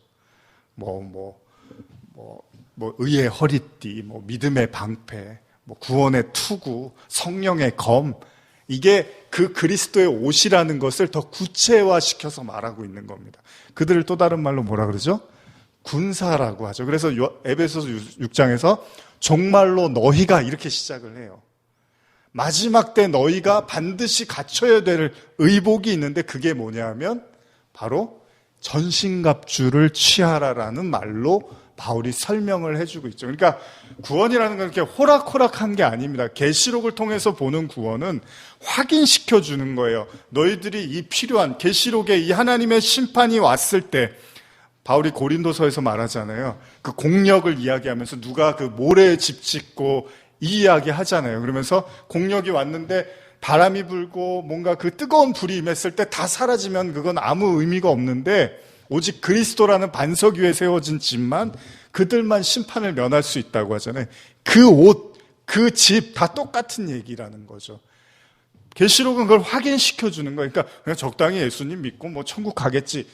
의의 허리띠, 믿음의 방패, 구원의 투구, 성령의 검, 이게 그 그리스도의 옷이라는 것을 더 구체화시켜서 말하고 있는 겁니다. 그들을 또 다른 말로 뭐라 그러죠? 군사라고 하죠. 그래서 에베소서 6장에서 종말로 너희가 이렇게 시작을 해요. 마지막 때 너희가 반드시 갖춰야 될 의복이 있는데 그게 뭐냐 하면 바로 전신갑주를 취하라라는 말로 바울이 설명을 해주고 있죠. 그러니까 구원이라는 건 이렇게 호락호락한 게 아닙니다. 계시록을 통해서 보는 구원은 확인시켜 주는 거예요. 너희들이 이 필요한 계시록에 이 하나님의 심판이 왔을 때 바울이 고린도서에서 말하잖아요. 그 공력을 이야기하면서 누가 그 모래에 집 짓고 이 이야기 하잖아요. 그러면서 공력이 왔는데 바람이 불고 뭔가 그 뜨거운 불이 임했을 때 다 사라지면 그건 아무 의미가 없는데 오직 그리스도라는 반석 위에 세워진 집만 그들만 심판을 면할 수 있다고 하잖아요. 그 옷, 그 집 다 똑같은 얘기라는 거죠. 계시록은 그걸 확인시켜 주는 거예요. 그러니까 그냥 적당히 예수님 믿고 천국 가겠지.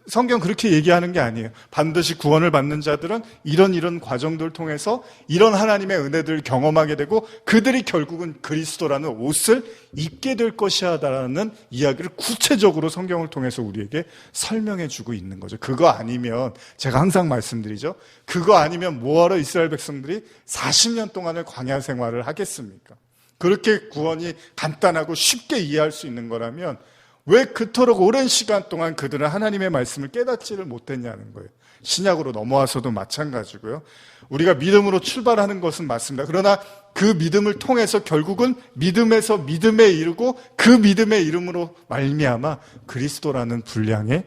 성경 그렇게 얘기하는 게 아니에요. 반드시 구원을 받는 자들은 이런 과정들을 통해서 이런 하나님의 은혜들을 경험하게 되고 그들이 결국은 그리스도라는 옷을 입게 될 것이야라는 이야기를 구체적으로 성경을 통해서 우리에게 설명해 주고 있는 거죠. 그거 아니면 제가 항상 말씀드리죠. 그거 아니면 뭐하러 이스라엘 백성들이 40년 동안을 광야 생활을 하겠습니까? 그렇게 구원이 간단하고 쉽게 이해할 수 있는 거라면 왜 그토록 오랜 시간 동안 그들은 하나님의 말씀을 깨닫지를 못했냐는 거예요. 신약으로 넘어와서도 마찬가지고요. 우리가 믿음으로 출발하는 것은 맞습니다. 그러나 그 믿음을 통해서 결국은 믿음에서 믿음에 이르고 그 믿음의 이름으로 말미암아 그리스도라는 분량에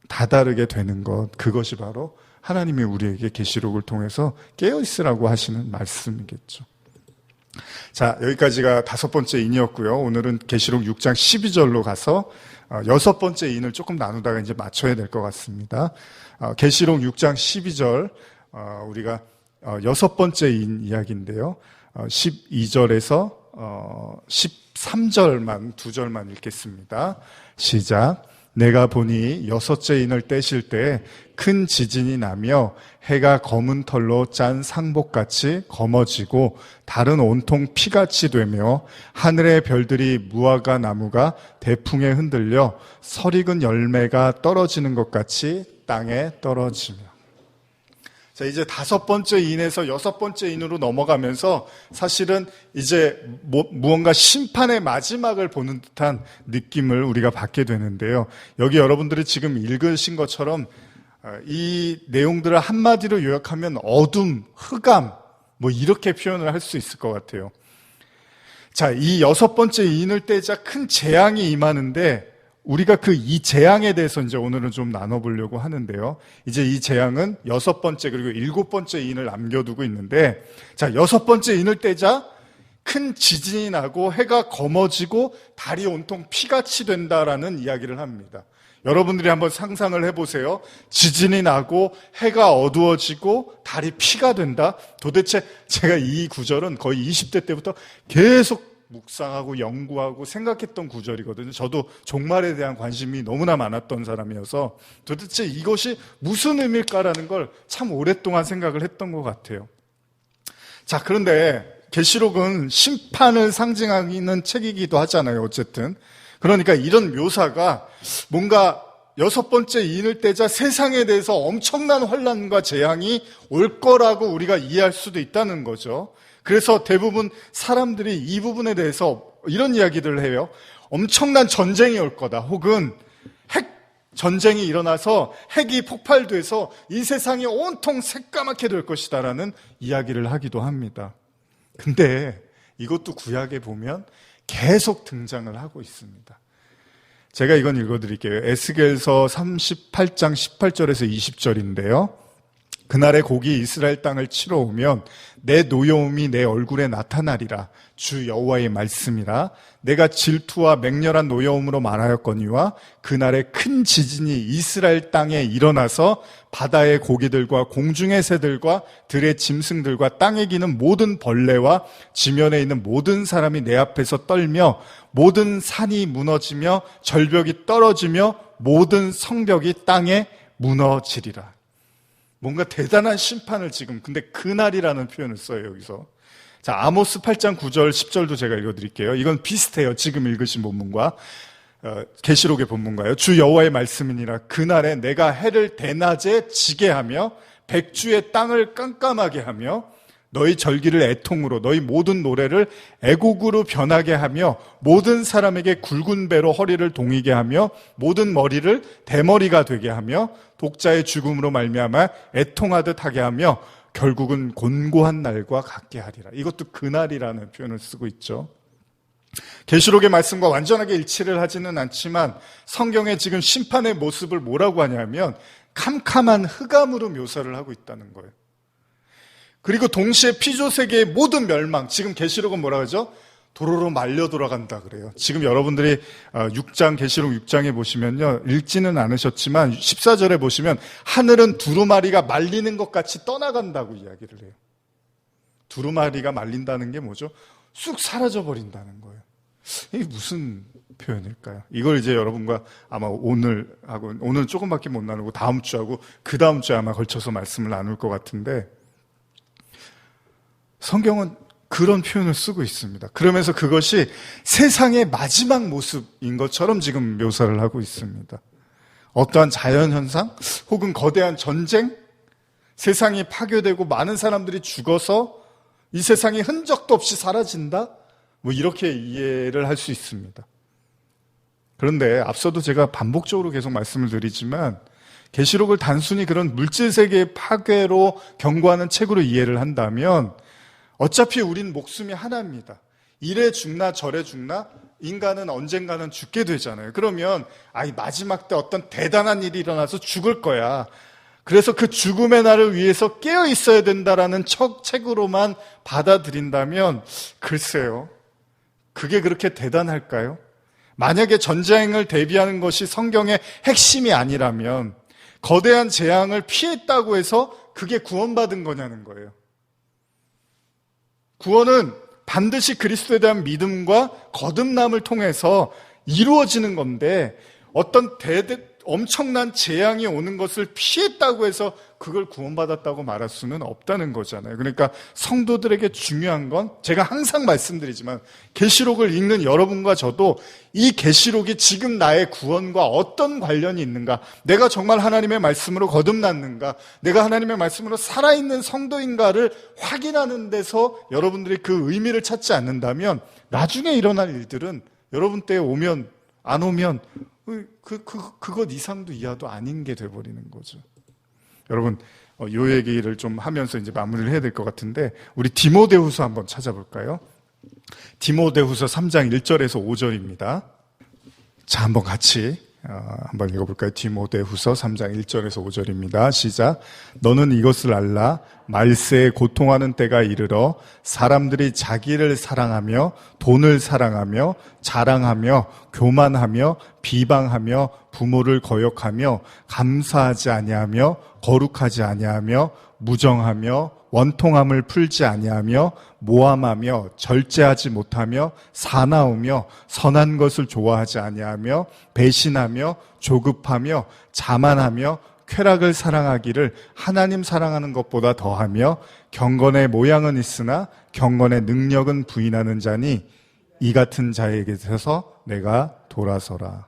다다르게 되는 것, 그것이 바로 하나님이 우리에게 계시록을 통해서 깨어있으라고 하시는 말씀이겠죠. 자, 여기까지가 5번째 인이었고요. 오늘은 계시록 6장 12절로 가서 6번째 인을 조금 나누다가 이제 맞춰야 될 것 같습니다. 계시록 6장 12절, 우리가 6번째 인 이야기인데요. 12절에서 13절만, 2절만 읽겠습니다. 시작. 내가 보니 6째 인을 떼실 때 큰 지진이 나며 해가 검은 털로 짠 상복같이 검어지고 달은 온통 피같이 되며 하늘의 별들이 무화과 나무가 대풍에 흔들려 설익은 열매가 떨어지는 것 같이 땅에 떨어지며. 자, 이제 5번째 인에서 6번째 인으로 넘어가면서 사실은 이제 무언가 심판의 마지막을 보는 듯한 느낌을 우리가 받게 되는데요. 여기 여러분들이 지금 읽으신 것처럼 이 내용들을 한마디로 요약하면 어둠, 흑암, 이렇게 표현을 할 수 있을 것 같아요. 자, 이 6번째 인을 떼자 큰 재앙이 임하는데 우리가 이 재앙에 대해서 이제 오늘은 좀 나눠보려고 하는데요. 이제 이 재앙은 6번째 그리고 7번째 인을 남겨두고 있는데, 자, 6번째 인을 떼자 큰 지진이 나고 해가 검어지고 달이 온통 피같이 된다라는 이야기를 합니다. 여러분들이 한번 상상을 해보세요. 지진이 나고 해가 어두워지고 달이 피가 된다? 도대체 제가 이 구절은 거의 20대 때부터 계속 묵상하고 연구하고 생각했던 구절이거든요. 저도 종말에 대한 관심이 너무나 많았던 사람이어서 도대체 이것이 무슨 의미일까라는 걸 참 오랫동안 생각을 했던 것 같아요. 자, 그런데 계시록은 심판을 상징하는 책이기도 하잖아요. 어쨌든. 그러니까 이런 묘사가 뭔가 여섯 번째 인을 떼자 세상에 대해서 엄청난 환난과 재앙이 올 거라고 우리가 이해할 수도 있다는 거죠. 그래서 대부분 사람들이 이 부분에 대해서 이런 이야기들을 해요. 엄청난 전쟁이 올 거다. 혹은 핵 전쟁이 일어나서 핵이 폭발돼서 이 세상이 온통 새까맣게 될 것이다라는 이야기를 하기도 합니다. 근데 이것도 구약에 보면 계속 등장을 하고 있습니다. 제가 이건 읽어드릴게요. 에스겔서 38장 18절에서 20절인데요. 그날의 곡이 이스라엘 땅을 치러 오면 내 노여움이 내 얼굴에 나타나리라. 주 여호와의 말씀이라. 내가 질투와 맹렬한 노여움으로 말하였거니와 그날의 큰 지진이 이스라엘 땅에 일어나서 바다의 고기들과 공중의 새들과 들의 짐승들과 땅에 기는 모든 벌레와 지면에 있는 모든 사람이 내 앞에서 떨며 모든 산이 무너지며 절벽이 떨어지며 모든 성벽이 땅에 무너지리라. 뭔가 대단한 심판을 지금, 근데 그날이라는 표현을 써요, 여기서. 자, 아모스 8장 9절, 10절도 제가 읽어드릴게요. 이건 비슷해요. 지금 읽으신 본문과, 계시록의 본문과요. 주 여호와의 말씀이니라. 그날에 내가 해를 대낮에 지게 하며, 백주의 땅을 깜깜하게 하며, 너희 절기를 애통으로, 너희 모든 노래를 애곡으로 변하게 하며, 모든 사람에게 굵은 배로 허리를 동이게 하며, 모든 머리를 대머리가 되게 하며, 독자의 죽음으로 말미암아 애통하듯 하게 하며, 결국은 곤고한 날과 같게 하리라. 이것도 그날이라는 표현을 쓰고 있죠. 계시록의 말씀과 완전하게 일치를 하지는 않지만 성경에 지금 심판의 모습을 뭐라고 하냐면 캄캄한 흑암으로 묘사를 하고 있다는 거예요. 그리고 동시에 피조세계의 모든 멸망, 지금 계시록은 뭐라 하죠? 도로로 말려 돌아간다 그래요. 지금 여러분들이 6장, 계시록 6장에 보시면요, 읽지는 않으셨지만 14절에 보시면 하늘은 두루마리가 말리는 것 같이 떠나간다고 이야기를 해요. 두루마리가 말린다는 게 뭐죠? 쑥 사라져 버린다는 거예요. 이게 무슨 표현일까요? 이걸 이제 여러분과 아마 오늘 조금밖에 못 나누고 다음 주하고 그 다음 주에 아마 걸쳐서 말씀을 나눌 것 같은데, 성경은 그런 표현을 쓰고 있습니다. 그러면서 그것이 세상의 마지막 모습인 것처럼 지금 묘사를 하고 있습니다. 어떠한 자연현상 혹은 거대한 전쟁, 세상이 파괴되고 많은 사람들이 죽어서 이 세상이 흔적도 없이 사라진다? 뭐 이렇게 이해를 할 수 있습니다. 그런데 앞서도 제가 반복적으로 계속 말씀을 드리지만 계시록을 단순히 그런 물질세계의 파괴로 경고하는 책으로 이해를 한다면 어차피 우린 목숨이 하나입니다. 이래 죽나 저래 죽나 인간은 언젠가는 죽게 되잖아요. 그러면 마지막 때 어떤 대단한 일이 일어나서 죽을 거야. 그래서 그 죽음의 날을 위해서 깨어 있어야 된다라는 책으로만 받아들인다면 글쎄요. 그게 그렇게 대단할까요? 만약에 전쟁을 대비하는 것이 성경의 핵심이 아니라면 거대한 재앙을 피했다고 해서 그게 구원받은 거냐는 거예요. 구원은 반드시 그리스도에 대한 믿음과 거듭남을 통해서 이루어지는 건데 어떤 엄청난 재앙이 오는 것을 피했다고 해서 그걸 구원받았다고 말할 수는 없다는 거잖아요. 그러니까 성도들에게 중요한 건 제가 항상 말씀드리지만 계시록을 읽는 여러분과 저도 이 계시록이 지금 나의 구원과 어떤 관련이 있는가, 내가 정말 하나님의 말씀으로 거듭났는가, 내가 하나님의 말씀으로 살아있는 성도인가를 확인하는 데서 여러분들이 그 의미를 찾지 않는다면 나중에 일어날 일들은 여러분 때에 오면 안 오면 그것 이상도 이하도 아닌 게 돼버리는 거죠. 여러분, 요 얘기를 좀 하면서 이제 마무리를 해야 될 것 같은데, 우리 디모데후서 한번 찾아볼까요? 디모데후서 3장 1절에서 5절입니다. 자, 한번 같이 한번 읽어볼까요? 디모데후서 3장 1절에서 5절입니다. 시작. 너는 이것을 알라. 말세에 고통하는 때가 이르러 사람들이 자기를 사랑하며 돈을 사랑하며 자랑하며 교만하며 비방하며 부모를 거역하며 감사하지 아니하며 거룩하지 아니하며 무정하며 원통함을 풀지 아니하며 모함하며 절제하지 못하며 사나우며 선한 것을 좋아하지 아니하며 배신하며 조급하며 자만하며 쾌락을 사랑하기를 하나님 사랑하는 것보다 더하며 경건의 모양은 있으나 경건의 능력은 부인하는 자니 이 같은 자에게서 내가 돌아서라.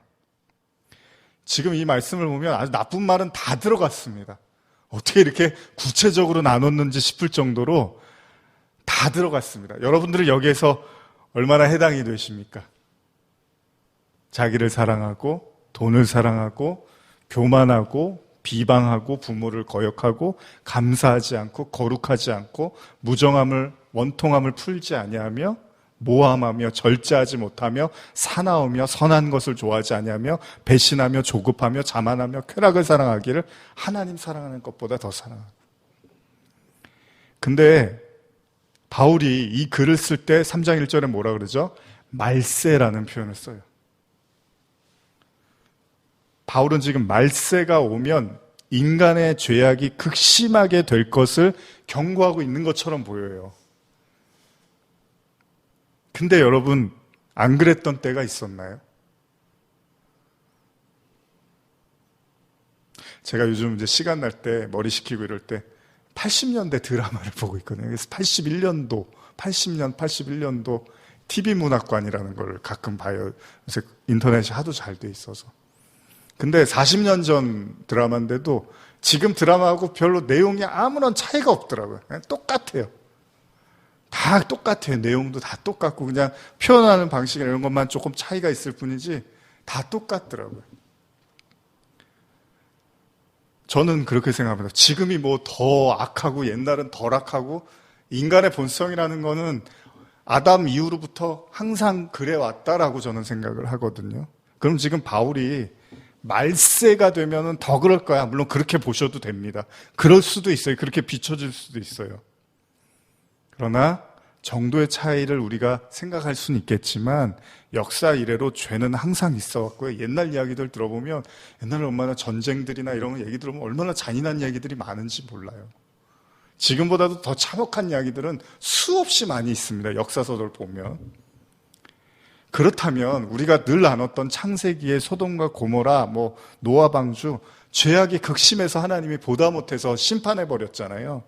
지금 이 말씀을 보면 아주 나쁜 말은 다 들어갔습니다. 어떻게 이렇게 구체적으로 나눴는지 싶을 정도로 다 들어갔습니다. 여러분들은 여기에서 얼마나 해당이 되십니까? 자기를 사랑하고 돈을 사랑하고 교만하고 비방하고 부모를 거역하고 감사하지 않고 거룩하지 않고 무정함을 원통함을 풀지 아니하며 모함하며 절제하지 못하며 사나우며 선한 것을 좋아하지 아니하며 배신하며 조급하며 자만하며 쾌락을 사랑하기를 하나님 사랑하는 것보다 더 사랑하고. 근데 바울이 이 글을 쓸 때 3장 1절에 뭐라 그러죠? 말세라는 표현을 써요. 바울은 지금 말세가 오면 인간의 죄악이 극심하게 될 것을 경고하고 있는 것처럼 보여요. 근데 여러분, 안 그랬던 때가 있었나요? 제가 요즘 이제 시간 날 때 머리 식히고 이럴 때 80년대 드라마를 보고 있거든요. 그래서 81년도, 80년, 81년도 TV문학관이라는 걸 가끔 봐요. 그래서 인터넷이 하도 잘 돼 있어서. 근데 40년 전 드라마인데도 지금 드라마하고 별로 내용이 아무런 차이가 없더라고요. 그냥 똑같아요. 다 똑같아요. 내용도 다 똑같고 그냥 표현하는 방식이나 이런 것만 조금 차이가 있을 뿐이지 다 똑같더라고요. 저는 그렇게 생각합니다. 지금이 뭐 더 악하고 옛날은 덜 악하고 인간의 본성이라는 거는 아담 이후로부터 항상 그래왔다라고 저는 생각을 하거든요. 그럼 지금 바울이 말세가 되면은 더 그럴 거야. 물론 그렇게 보셔도 됩니다. 그럴 수도 있어요. 그렇게 비춰질 수도 있어요. 그러나 정도의 차이를 우리가 생각할 수는 있겠지만 역사 이래로 죄는 항상 있어왔고요. 옛날 이야기들 들어보면 옛날에 얼마나 전쟁들이나 이런 얘기 들어보면 얼마나 잔인한 이야기들이 많은지 몰라요. 지금보다도 더 참혹한 이야기들은 수없이 많이 있습니다. 역사서들 보면. 그렇다면 우리가 늘 나눴던 창세기의 소돔과 고모라, 노아 방주, 죄악이 극심해서 하나님이 보다 못해서 심판해버렸잖아요.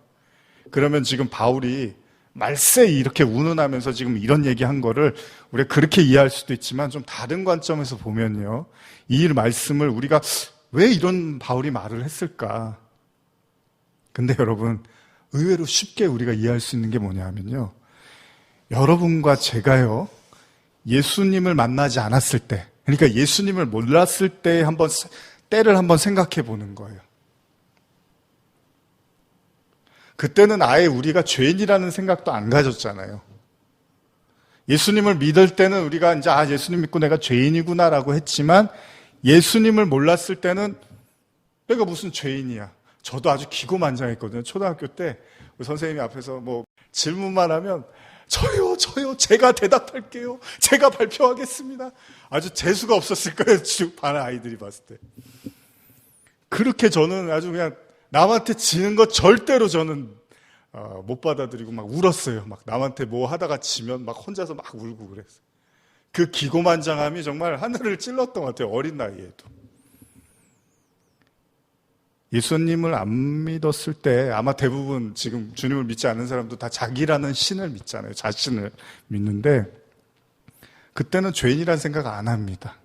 그러면 지금 바울이 말세 이렇게 운운하면서 지금 이런 얘기한 거를 우리가 그렇게 이해할 수도 있지만 좀 다른 관점에서 보면요. 이 말씀을 우리가 왜 이런 바울이 말을 했을까? 근데 여러분, 의외로 쉽게 우리가 이해할 수 있는 게 뭐냐 하면요. 여러분과 제가요. 예수님을 만나지 않았을 때, 그러니까 예수님을 몰랐을 때 때를 한번 생각해 보는 거예요. 그때는 아예 우리가 죄인이라는 생각도 안 가졌잖아요. 예수님을 믿을 때는 우리가 이제 예수님 믿고 내가 죄인이구나라고 했지만 예수님을 몰랐을 때는 내가 무슨 죄인이야. 저도 아주 기고만장했거든요. 초등학교 때 선생님이 앞에서 질문만 하면 저요, 제가 대답할게요. 제가 발표하겠습니다. 아주 재수가 없었을 거예요. 반 아이들이 봤을 때. 그렇게 저는 아주 그냥 남한테 지는 거 절대로 저는 못 받아들이고 막 울었어요. 막 남한테 뭐 하다가 지면 막 혼자서 막 울고 그랬어요. 그 기고만장함이 정말 하늘을 찔렀던 것 같아요. 어린 나이에도. 예수님을 안 믿었을 때 아마 대부분 지금 주님을 믿지 않는 사람도 다 자기라는 신을 믿잖아요. 자신을 믿는데 그때는 죄인이라는 생각 안 합니다.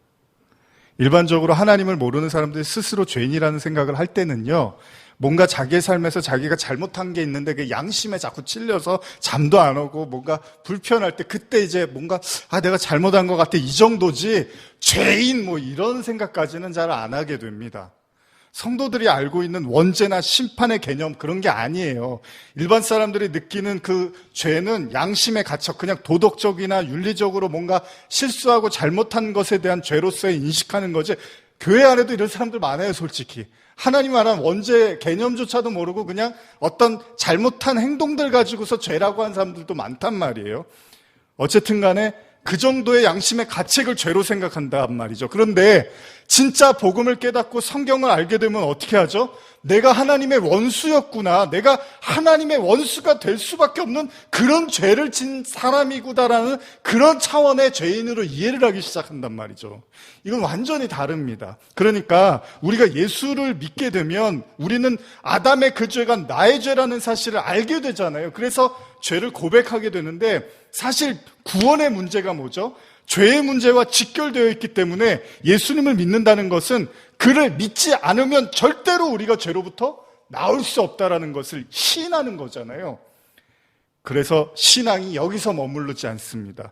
일반적으로 하나님을 모르는 사람들이 스스로 죄인이라는 생각을 할 때는요. 뭔가 자기의 삶에서 자기가 잘못한 게 있는데 그 양심에 자꾸 찔려서 잠도 안 오고 뭔가 불편할 때 그때 이제 뭔가 내가 잘못한 것 같아 이 정도지 죄인 이런 생각까지는 잘 안 하게 됩니다. 성도들이 알고 있는 원죄나 심판의 개념 그런 게 아니에요. 일반 사람들이 느끼는 그 죄는 양심에 갇혀 그냥 도덕적이나 윤리적으로 뭔가 실수하고 잘못한 것에 대한 죄로서의 인식하는 거지 교회 안에도 이런 사람들 많아요, 솔직히. 하나님 말한 원죄 개념조차도 모르고 그냥 어떤 잘못한 행동들 가지고서 죄라고 한 사람들도 많단 말이에요. 어쨌든 간에 그 정도의 양심의 가책을 죄로 생각한단 말이죠. 그런데 진짜 복음을 깨닫고 성경을 알게 되면 어떻게 하죠? 내가 하나님의 원수였구나. 내가 하나님의 원수가 될 수밖에 없는 그런 죄를 진 사람이구나라는 그런 차원의 죄인으로 이해를 하기 시작한단 말이죠. 이건 완전히 다릅니다. 그러니까 우리가 예수를 믿게 되면 우리는 아담의 그 죄가 나의 죄라는 사실을 알게 되잖아요. 그래서 죄를 고백하게 되는데 사실 구원의 문제가 뭐죠? 죄의 문제와 직결되어 있기 때문에 예수님을 믿는다는 것은 그를 믿지 않으면 절대로 우리가 죄로부터 나올 수 없다라는 것을 시인하는 거잖아요. 그래서 신앙이 여기서 머무르지 않습니다.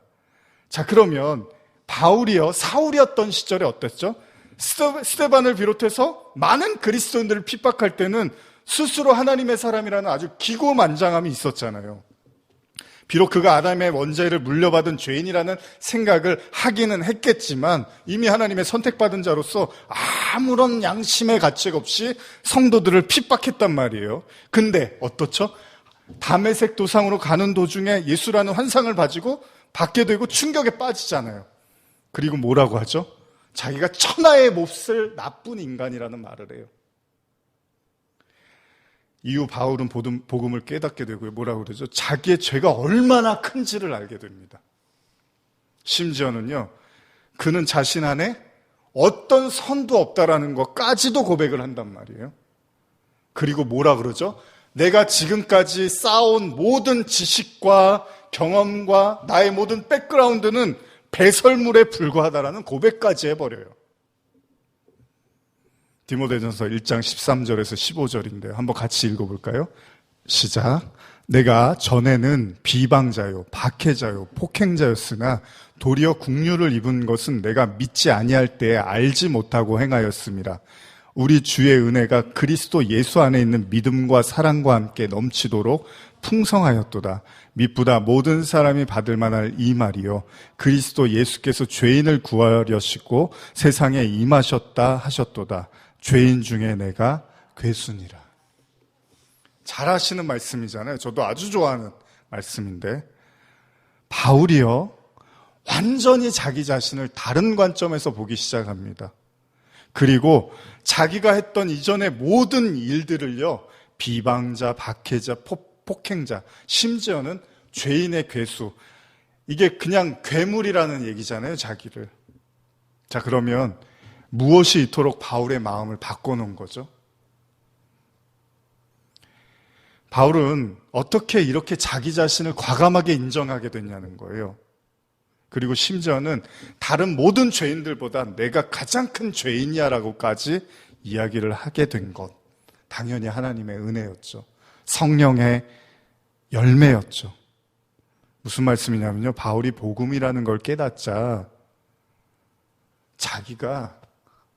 자, 그러면 바울이요, 사울이었던 시절에 어땠죠? 스데반을 비롯해서 많은 그리스도인들을 핍박할 때는 스스로 하나님의 사람이라는 아주 기고만장함이 있었잖아요. 비록 그가 아담의 원죄를 물려받은 죄인이라는 생각을 하기는 했겠지만 이미 하나님의 선택받은 자로서 아무런 양심의 가책 없이 성도들을 핍박했단 말이에요. 근데 어떻죠? 다메섹 도상으로 가는 도중에 예수라는 환상을 가지고 받게 되고 충격에 빠지잖아요. 그리고 뭐라고 하죠? 자기가 천하의 몹쓸 나쁜 인간이라는 말을 해요. 이후 바울은 복음을 깨닫게 되고요. 뭐라고 그러죠? 자기의 죄가 얼마나 큰지를 알게 됩니다. 심지어는요, 그는 자신 안에 어떤 선도 없다라는 것까지도 고백을 한단 말이에요. 그리고 뭐라 그러죠? 내가 지금까지 쌓아온 모든 지식과 경험과 나의 모든 백그라운드는 배설물에 불과하다라는 고백까지 해버려요. 디모데전서 1장 13절에서 15절인데요. 한번 같이 읽어볼까요? 시작. 내가 전에는 비방자요, 박해자요, 폭행자였으나 도리어 국류를 입은 것은 내가 믿지 아니할 때에 알지 못하고 행하였습니다. 우리 주의 은혜가 그리스도 예수 안에 있는 믿음과 사랑과 함께 넘치도록 풍성하였도다. 미쁘다 모든 사람이 받을 만할 이 말이요. 그리스도 예수께서 죄인을 구하려시고 세상에 임하셨다 하셨도다. 죄인 중에 내가 괴순이라. 잘 하시는 말씀이잖아요. 저도 아주 좋아하는 말씀인데 바울이요, 완전히 자기 자신을 다른 관점에서 보기 시작합니다. 그리고 자기가 했던 이전의 모든 일들을요, 비방자, 박해자, 폭행자, 심지어는 죄인의 괴수, 이게 그냥 괴물이라는 얘기잖아요, 자기를. 자, 그러면 무엇이 이토록 바울의 마음을 바꿔놓은 거죠? 바울은 어떻게 이렇게 자기 자신을 과감하게 인정하게 됐냐는 거예요. 그리고 심지어는 다른 모든 죄인들보다 내가 가장 큰 죄인이야 라고까지 이야기를 하게 된 것, 당연히 하나님의 은혜였죠. 성령의 열매였죠. 무슨 말씀이냐면요, 바울이 복음이라는 걸 깨닫자 자기가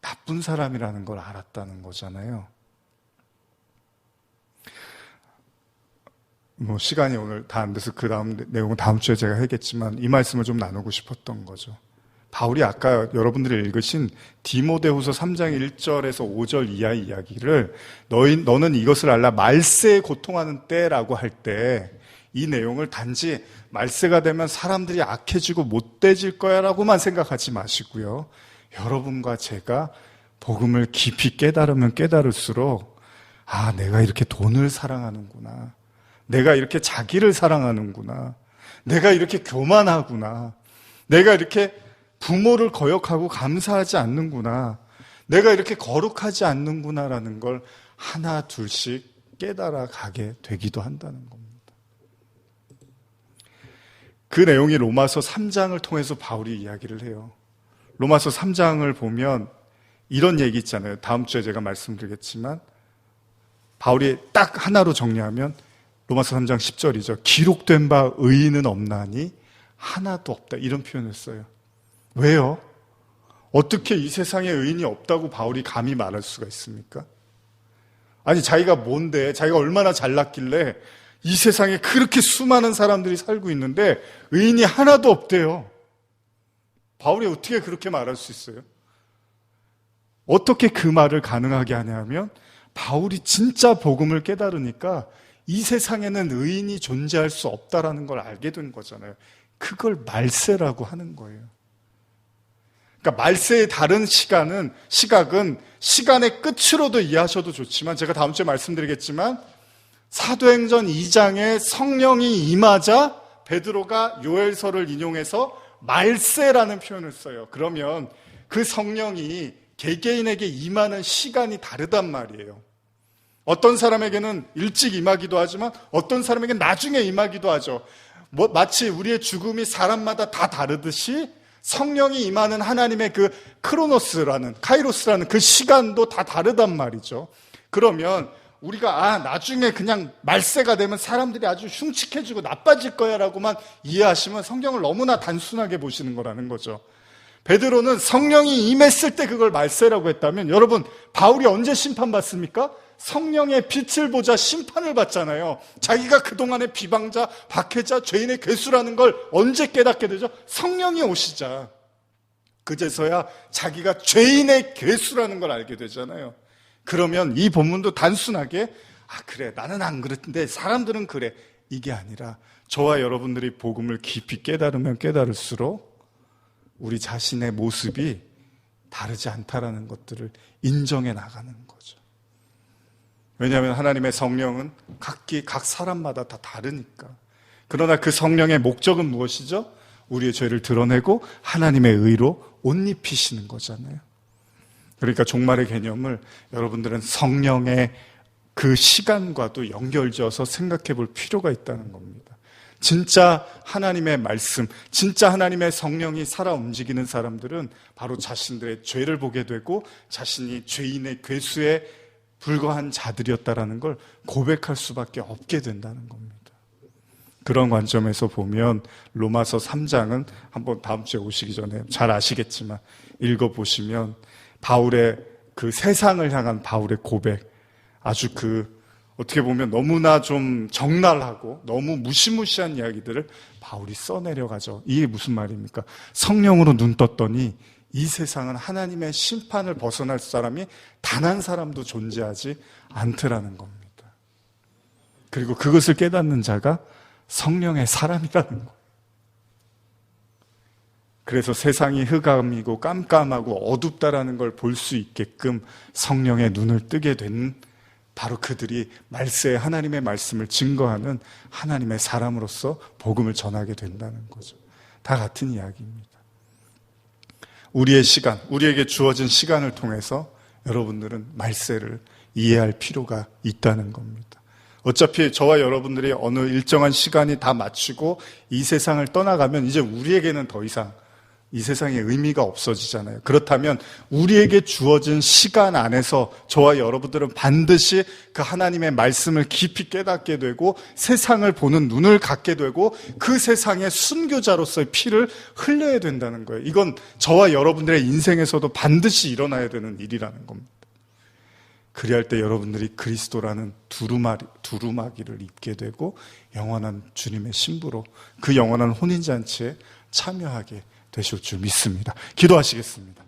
나쁜 사람이라는 걸 알았다는 거잖아요. 시간이 오늘 다 안 돼서 그 다음 내용은 다음 주에 제가 하겠지만 이 말씀을 좀 나누고 싶었던 거죠. 바울이 아까 여러분들이 읽으신 디모데후서 3장 1절에서 5절 이하 이야기를 너는 이것을 알라 말세에 고통하는 때라고 할 때 이 내용을 단지 말세가 되면 사람들이 악해지고 못돼질 거야 라고만 생각하지 마시고요. 여러분과 제가 복음을 깊이 깨달으면 깨달을수록 내가 이렇게 돈을 사랑하는구나. 내가 이렇게 자기를 사랑하는구나. 내가 이렇게 교만하구나. 내가 이렇게 부모를 거역하고 감사하지 않는구나. 내가 이렇게 거룩하지 않는구나라는 걸 하나 둘씩 깨달아 가게 되기도 한다는 겁니다. 그 내용이 로마서 3장을 통해서 바울이 이야기를 해요. 로마서 3장을 보면 이런 얘기 있잖아요. 다음 주에 제가 말씀드리겠지만 바울이 딱 하나로 정리하면 로마서 3장 10절이죠. 기록된 바 의인은 없나니 하나도 없다. 이런 표현을 써요. 왜요? 어떻게 이 세상에 의인이 없다고 바울이 감히 말할 수가 있습니까? 아니, 자기가 뭔데, 자기가 얼마나 잘났길래 이 세상에 그렇게 수많은 사람들이 살고 있는데 의인이 하나도 없대요. 바울이 어떻게 그렇게 말할 수 있어요? 어떻게 그 말을 가능하게 하냐면 바울이 진짜 복음을 깨달으니까 이 세상에는 의인이 존재할 수 없다라는 걸 알게 된 거잖아요. 그걸 말세라고 하는 거예요. 그러니까 말세의 다른 시각은 시간의 끝으로도 이해하셔도 좋지만, 제가 다음 주에 말씀드리겠지만 사도행전 2장에 성령이 임하자 베드로가 요엘서를 인용해서 말세라는 표현을 써요. 그러면 그 성령이 개개인에게 임하는 시간이 다르단 말이에요. 어떤 사람에게는 일찍 임하기도 하지만 어떤 사람에게는 나중에 임하기도 하죠. 마치 우리의 죽음이 사람마다 다 다르듯이 성령이 임하는 하나님의 그 카이로스라는 그 시간도 다 다르단 말이죠. 그러면 우리가 나중에 그냥 말세가 되면 사람들이 아주 흉측해지고 나빠질 거야 라고만 이해하시면 성경을 너무나 단순하게 보시는 거라는 거죠. 베드로는 성령이 임했을 때 그걸 말세라고 했다면, 여러분 바울이 언제 심판받습니까? 성령의 빛을 보자 심판을 받잖아요. 자기가 그동안의 비방자, 박해자, 죄인의 괴수라는 걸 언제 깨닫게 되죠? 성령이 오시자. 그제서야 자기가 죄인의 괴수라는 걸 알게 되잖아요. 그러면 이 본문도 단순하게 그래 나는 안 그랬는데 사람들은 그래, 이게 아니라 저와 여러분들이 복음을 깊이 깨달으면 깨달을수록 우리 자신의 모습이 다르지 않다라는 것들을 인정해 나가는 거죠. 왜냐하면 하나님의 성령은 각 사람마다 다 다르니까. 그러나 그 성령의 목적은 무엇이죠? 우리의 죄를 드러내고 하나님의 의로 옷 입히시는 거잖아요. 그러니까 종말의 개념을 여러분들은 성령의 그 시간과도 연결지어서 생각해 볼 필요가 있다는 겁니다. 진짜 하나님의 말씀, 진짜 하나님의 성령이 살아 움직이는 사람들은 바로 자신들의 죄를 보게 되고 자신이 죄인의 괴수에 불과한 자들이었다라는 걸 고백할 수밖에 없게 된다는 겁니다. 그런 관점에서 보면 로마서 3장은 한번 다음 주에 오시기 전에 잘 아시겠지만 읽어보시면 바울의 그 세상을 향한 바울의 고백, 아주 어떻게 보면 너무나 좀 적나라하고 너무 무시무시한 이야기들을 바울이 써내려가죠. 이게 무슨 말입니까? 성령으로 눈 떴더니 이 세상은 하나님의 심판을 벗어날 사람이 단 한 사람도 존재하지 않더라는 겁니다. 그리고 그것을 깨닫는 자가 성령의 사람이라는 거예요. 그래서 세상이 흑암이고 깜깜하고 어둡다라는 걸 볼 수 있게끔 성령의 눈을 뜨게 된 바로 그들이 말세에 하나님의 말씀을 증거하는 하나님의 사람으로서 복음을 전하게 된다는 거죠. 다 같은 이야기입니다. 우리의 시간, 우리에게 주어진 시간을 통해서 여러분들은 말세를 이해할 필요가 있다는 겁니다. 어차피 저와 여러분들이 어느 일정한 시간이 다 마치고 이 세상을 떠나가면 이제 우리에게는 더 이상 이 세상에 의미가 없어지잖아요. 그렇다면 우리에게 주어진 시간 안에서 저와 여러분들은 반드시 그 하나님의 말씀을 깊이 깨닫게 되고 세상을 보는 눈을 갖게 되고 그 세상의 순교자로서의 피를 흘려야 된다는 거예요. 이건 저와 여러분들의 인생에서도 반드시 일어나야 되는 일이라는 겁니다. 그리할 때 여러분들이 그리스도라는 두루마기를 입게 되고 영원한 주님의 신부로 그 영원한 혼인잔치에 참여하게 되실 줄 믿습니다. 기도하시겠습니다.